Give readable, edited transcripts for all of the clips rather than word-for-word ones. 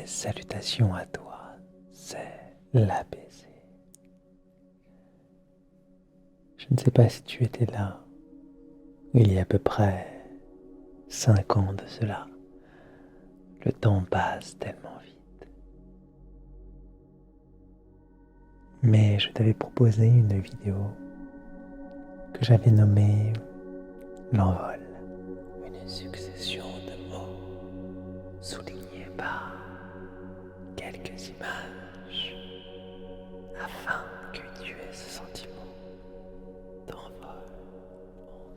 mes salutations à toi, c'est l'ABC. Je ne sais pas si tu étais là, il y a à peu près 5 ans de cela. Le temps passe tellement vite. Mais je t'avais proposé une vidéo que j'avais nommée L'envol. Une succession de mots soulignés par quelques images afin que tu aies ce sentiment d'envol,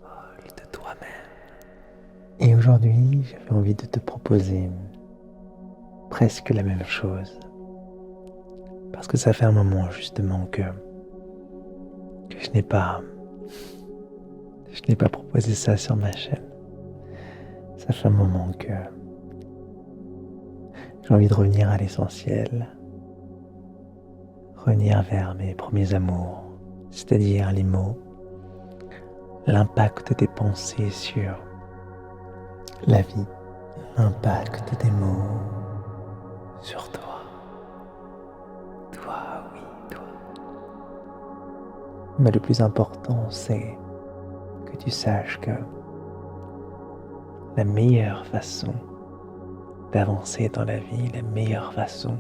envol de toi-même. Et aujourd'hui, j'avais envie de te proposer presque la même chose. Parce que ça fait un moment justement que je n'ai pas proposé ça sur ma chaîne. Ça fait un moment que j'ai envie de revenir à l'essentiel, revenir vers mes premiers amours, c'est-à-dire les mots, l'impact des pensées sur la vie, l'impact des mots sur toi. Toi, oui, toi. Mais le plus important, c'est que tu saches que la meilleure façon d'avancer dans la vie, la meilleure façon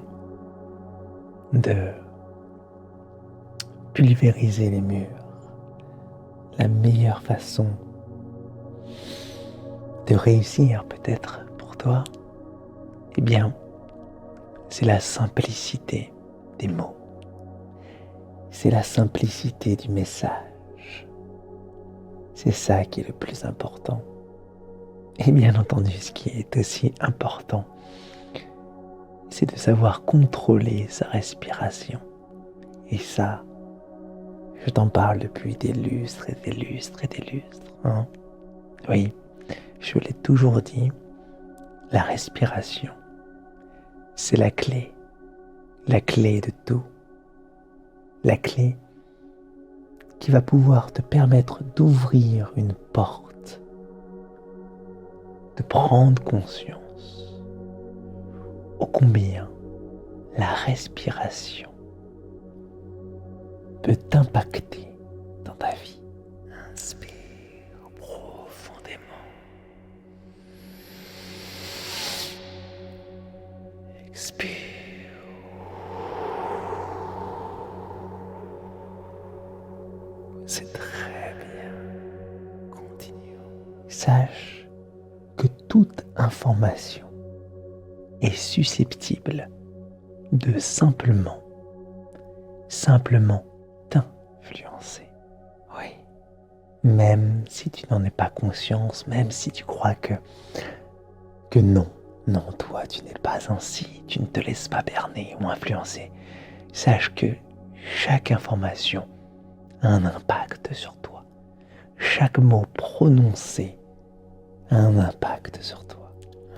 de pulvériser les murs, la meilleure façon de réussir peut-être pour toi, eh bien, c'est la simplicité des mots. C'est la simplicité du message. C'est ça qui est le plus important. Et bien entendu, ce qui est aussi important, c'est de savoir contrôler sa respiration. Et ça, je t'en parle depuis des lustres et des lustres et des lustres. Hein. Oui, je l'ai toujours dit, la respiration, c'est la clé de tout. La clé qui va pouvoir te permettre d'ouvrir une porte, de prendre conscience ô combien la respiration peut t'impacter dans ta vie. Inspire profondément. Expire. C'est très bien. Continue. Sache que toute information est susceptible de simplement t'influencer. Oui. Même si tu n'en es pas conscience, même si tu crois que non, toi tu n'es pas ainsi, tu ne te laisses pas berner ou influencer. Sache que chaque information a un impact sur toi. Chaque mot prononcé a un impact sur toi.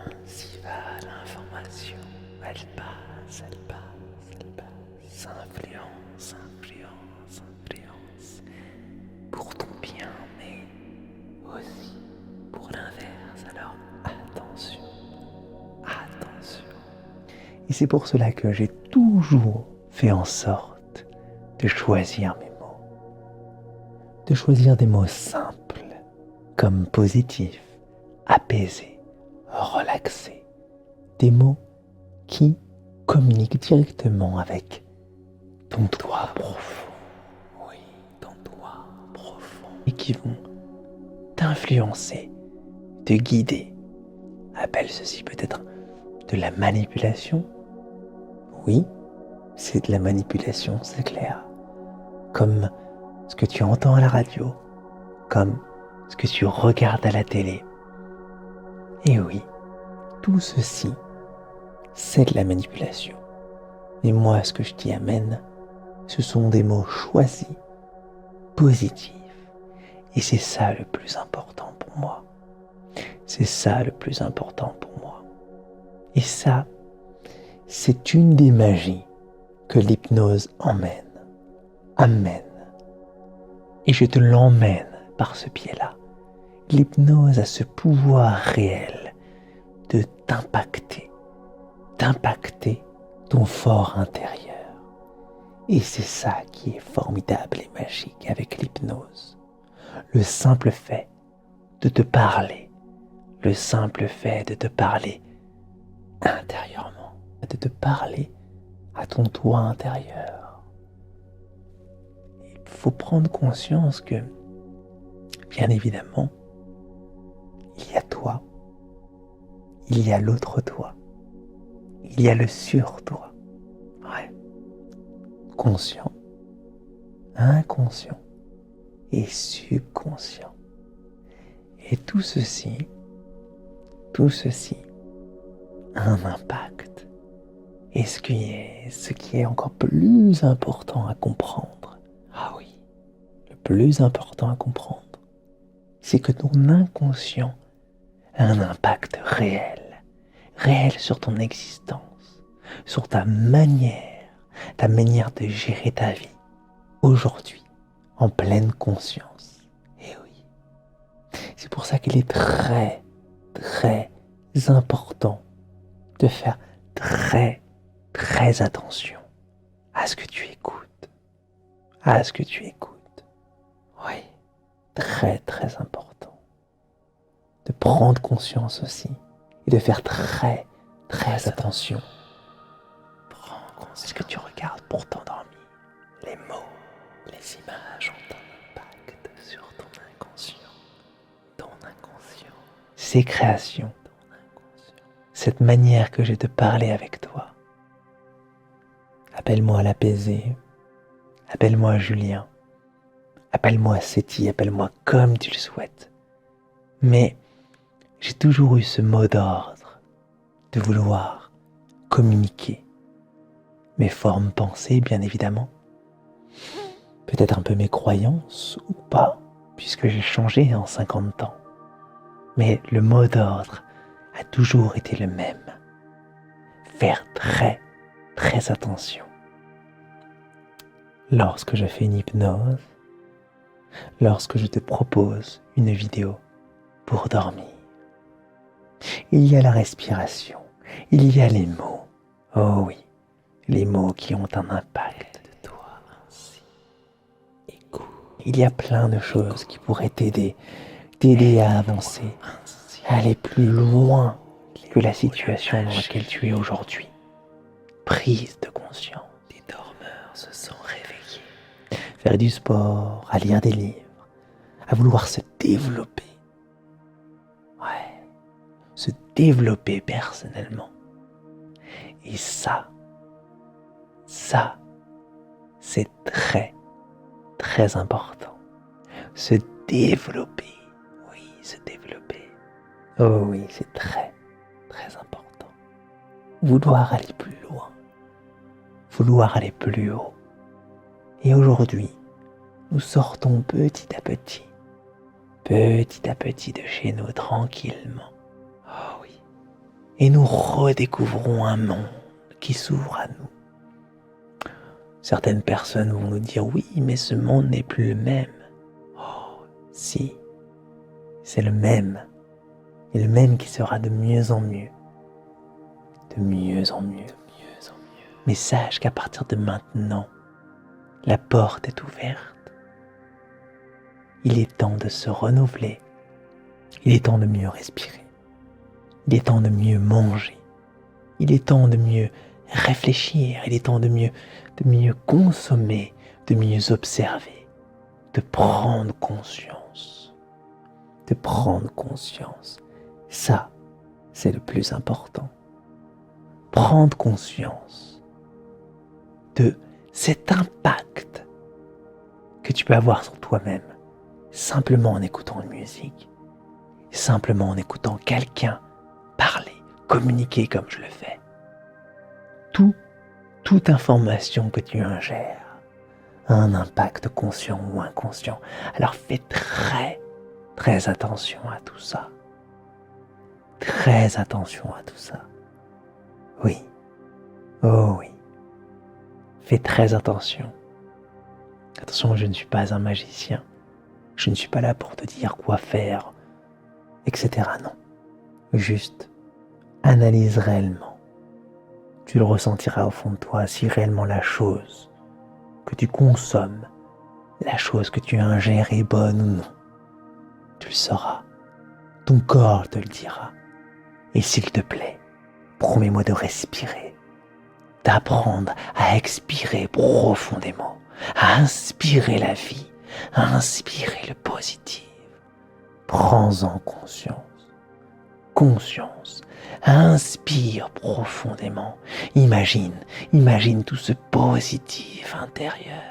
Ainsi va l'information. Elle passe, influence pour ton bien, mais aussi pour l'inverse. Alors attention. Et c'est pour cela que j'ai toujours fait en sorte de choisir mes mots. De choisir des mots simples, comme positifs, apaisés, relaxés. Des mots qui communiquent directement avec ton toi profond. Oui, ton toi profond. Et qui vont t'influencer, te guider. Appelle ceci peut-être de la manipulation. Oui, c'est de la manipulation, c'est clair. Comme ce que tu entends à la radio, comme ce que tu regardes à la télé. Et oui, tout ceci, c'est de la manipulation. Et moi, ce que je t'y amène, ce sont des mots choisis, positifs. Et c'est ça le plus important pour moi. C'est ça le plus important pour moi. Et ça, c'est une des magies que l'hypnose amène. Et je te l'emmène par ce biais-là. L'hypnose a ce pouvoir réel de t'impacter, d'impacter ton fort intérieur. Et c'est ça qui est formidable et magique avec l'hypnose. Le simple fait de te parler, le simple fait de te parler intérieurement, de te parler à ton toi intérieur. Il faut prendre conscience que, bien évidemment, il y a toi, il y a l'autre toi, il y a le sur toi. Ouais. Conscient, inconscient et subconscient. Et tout ceci a un impact. Et ce qui est encore plus important à comprendre, ah oui, le plus important à comprendre, c'est que ton inconscient a un impact réel sur ton existence, sur ta manière de gérer ta vie, aujourd'hui, en pleine conscience. Et oui, c'est pour ça qu'il est très, très important de faire très, très attention à ce que tu écoutes. Oui, très, très important. De prendre conscience aussi et de faire très, très attention à ce que tu regardes pour t'endormir. Les mots, les images ont un impact sur ton inconscient. Ces créations, cette manière que j'ai de parler avec toi. Appelle-moi l'apaisé, appelle-moi Julien, appelle-moi Séti, appelle-moi comme tu le souhaites. Mais j'ai toujours eu ce mot d'ordre de vouloir communiquer mes formes pensées, bien évidemment, peut-être un peu mes croyances ou pas, puisque j'ai changé en 50 ans. Mais le mot d'ordre a toujours été le même. Faire très, très attention. Lorsque je fais une hypnose, lorsque je te propose une vidéo pour dormir, il y a la respiration, il y a les mots. Oh oui, les mots qui ont un impact de toi ainsi. Écoute. Il y a plein de choses qui pourraient t'aider à avancer, à aller plus loin que la situation dans laquelle tu es aujourd'hui. Prise de conscience. Les dormeurs se sont réveillés. Faire du sport, à lire des livres, à vouloir se développer. Ouais, se développer personnellement. Et ça, c'est très, très important. Se développer. Oui, se développer. Oh oui, c'est très, très important. Vouloir aller plus loin. Vouloir aller plus haut. Et aujourd'hui, nous sortons petit à petit de chez nous tranquillement. Oh oui. Et nous redécouvrons un monde qui s'ouvre à nous. Certaines personnes vont nous dire oui, mais ce monde n'est plus le même. Oh, si, c'est le même. Et le même qui sera de mieux en mieux. De mieux en mieux. Mais sache qu'à partir de maintenant, la porte est ouverte. Il est temps de se renouveler. Il est temps de mieux respirer. Il est temps de mieux manger. Il est temps de mieux réfléchir. Il est temps de mieux consommer, de mieux observer, de prendre conscience. De prendre conscience. Ça, c'est le plus important. Prendre conscience de cet impact que tu peux avoir sur toi-même simplement en écoutant une musique, simplement en écoutant quelqu'un parler, communiquer comme je le fais. Toute information que tu ingères a un impact conscient ou inconscient. Alors fais très, très attention à tout ça. Très attention à tout ça. Oui. Oh oui. Fais très attention. Attention, je ne suis pas un magicien. Je ne suis pas là pour te dire quoi faire, etc. Non. Juste, analyse réellement Tu le ressentiras au fond de toi si réellement la chose que tu consommes, la chose que tu ingères est bonne ou non. Tu le sauras. Ton corps te le dira. Et s'il te plaît, promets-moi de respirer, d'apprendre à expirer profondément, à inspirer la vie, à inspirer le positif. Prends-en conscience. Conscience. Inspire profondément. Imagine tout ce positif intérieur.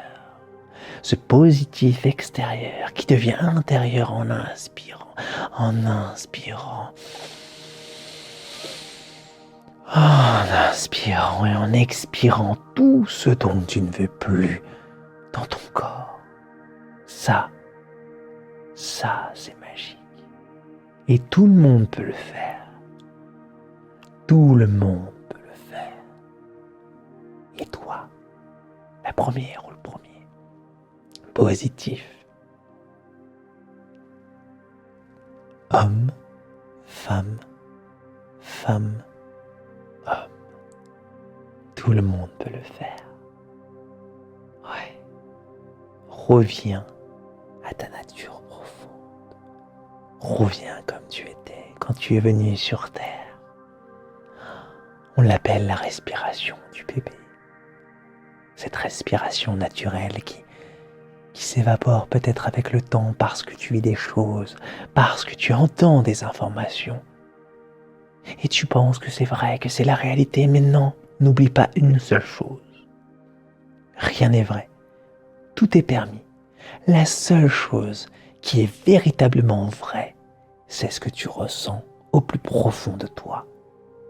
Ce positif extérieur qui devient intérieur en inspirant. En inspirant. En inspirant et en expirant tout ce dont tu ne veux plus dans ton corps. Ça, c'est magique. Et tout le monde peut le faire. Tout le monde peut le faire. Et toi, la première ou le premier, positif. Homme, femme, femme, homme. Tout le monde peut le faire. Ouais. Reviens à ta nature profonde. Reviens comme tu étais quand tu es venu sur Terre. On l'appelle la respiration du bébé. Cette respiration naturelle qui s'évapore peut-être avec le temps parce que tu vis des choses, parce que tu entends des informations. Et tu penses que c'est vrai, que c'est la réalité, mais non, n'oublie pas une seule chose. Rien n'est vrai. Tout est permis. La seule chose qui est véritablement vraie, c'est ce que tu ressens au plus profond de toi.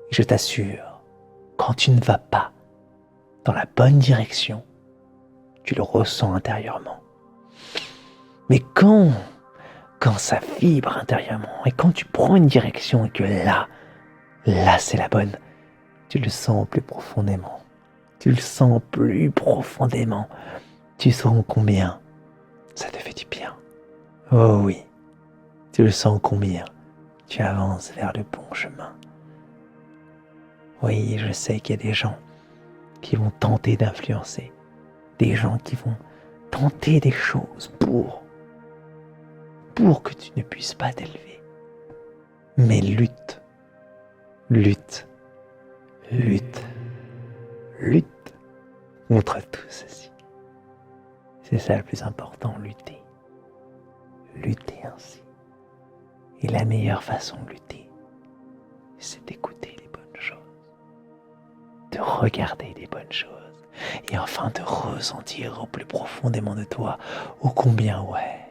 Et je t'assure, quand tu ne vas pas dans la bonne direction, tu le ressens intérieurement. Mais quand ça vibre intérieurement et quand tu prends une direction et que là c'est la bonne, tu le sens plus profondément. Tu le sens plus profondément. Tu sens combien ça te fait du bien. Oh oui, tu le sens combien tu avances vers le bon chemin. Oui, je sais qu'il y a des gens qui vont tenter d'influencer, des gens qui vont tenter des choses pour que tu ne puisses pas t'élever. Mais lutte, lutte, lutte, lutte contre tout ceci. C'est ça le plus important, lutter. Lutter ainsi. Et la meilleure façon de lutter, c'est d'écouter les bonnes choses, de regarder les bonnes choses, et enfin de ressentir au plus profondément de toi ô combien ouais.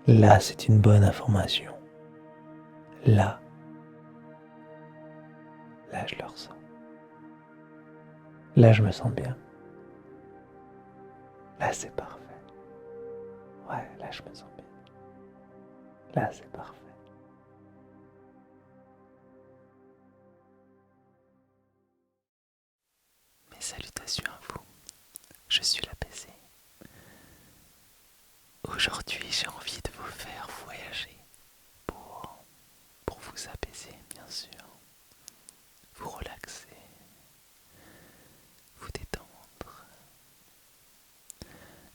Là, c'est une bonne information. Là, je le ressens. Là, je me sens bien. Là, c'est parfait. Ouais, là, je me sens bien. Là, c'est parfait. Mes salutations à vous. Je suis l'apaisé. Aujourd'hui, j'ai envie de vous faire voyager pour vous apaiser, bien sûr. Vous relaxer, vous détendre.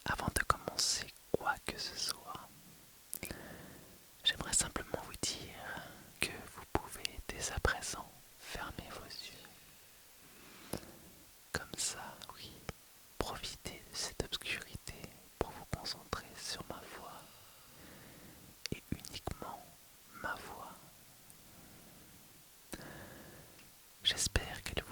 Avant de commencer quoi que ce soit, j'aimerais simplement vous dire que vous pouvez dès à présent fermer vos yeux. Comme ça, oui, profitez de cette obscurité pour vous concentrer sur ma voix et uniquement ma voix. J'espère qu'elle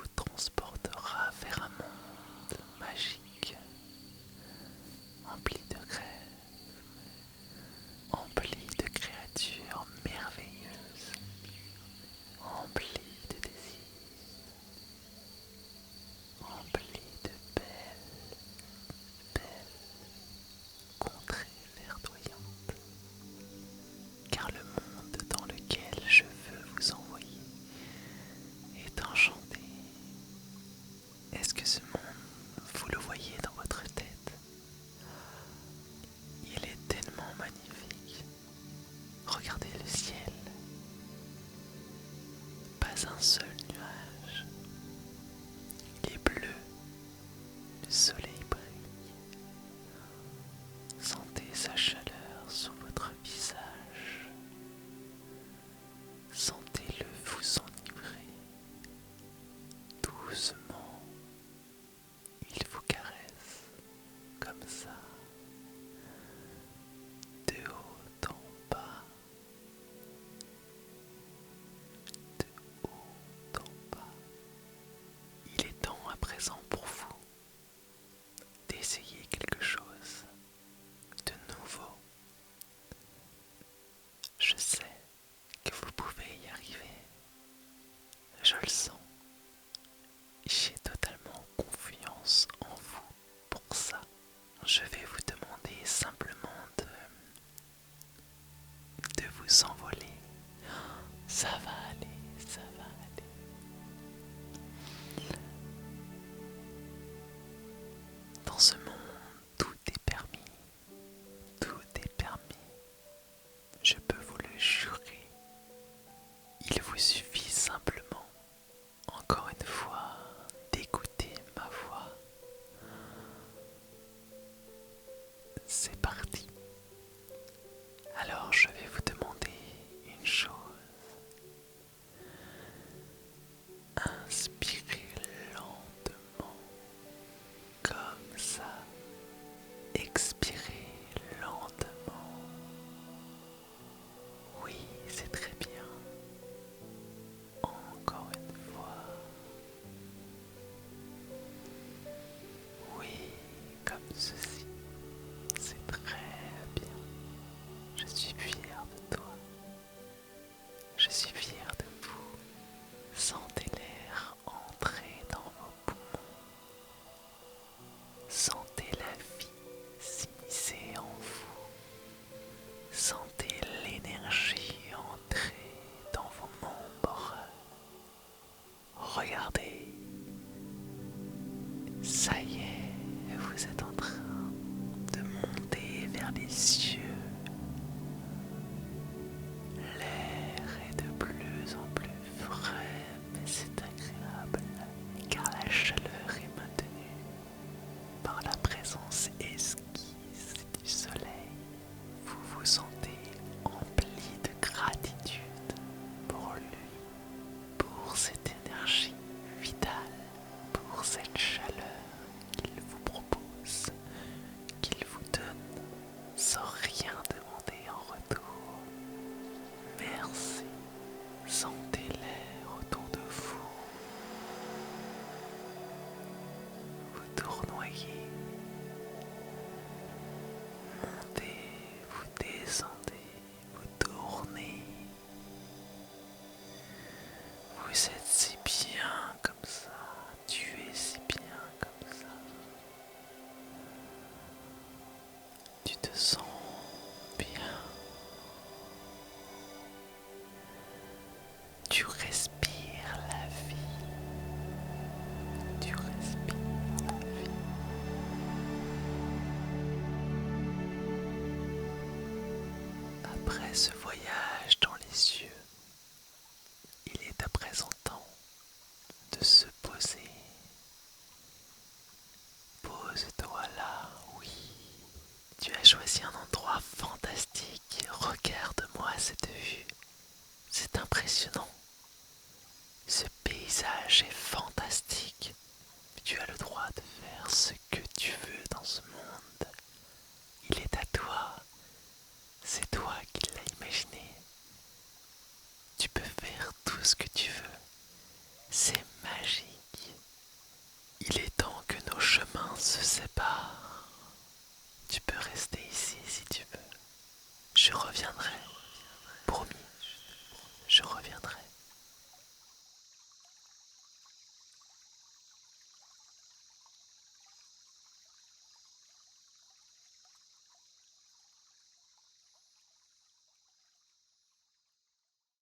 Ça y est, vous êtes en train de monter vers les cieux. L'air est de plus en plus frais, mais c'est agréable car la chaleur est maintenue par la présence esquisse du soleil. Vous vous sentez empli de gratitude pour lui, pour cette énergie vitale, pour cette chaleur qu'il vous propose, qu'il vous donne sans rien demander en retour. Merci, sentez l'air autour de vous. Vous tournoyez, montez, vous descendez, vous tournez. Vous êtes si bien comme ça, tu es si bien comme ça. Tu te sens bien. Tu respires la vie. Tu respires la vie. Après ce voyage dans les cieux, il est à présent temps de se poser. Pose-toi là, oui. Tu as choisi un endroit fantastique. Regarde-moi cette vue. C'est impressionnant. Ce paysage est fantastique. Tu as le droit de faire ce que tu veux dans ce monde. Il est à toi. C'est toi qui l'as imaginé. Tu peux faire tout ce que tu veux. C'est magique. Il est temps que nos chemins se séparent. Tu peux rester ici si tu veux. Je reviendrai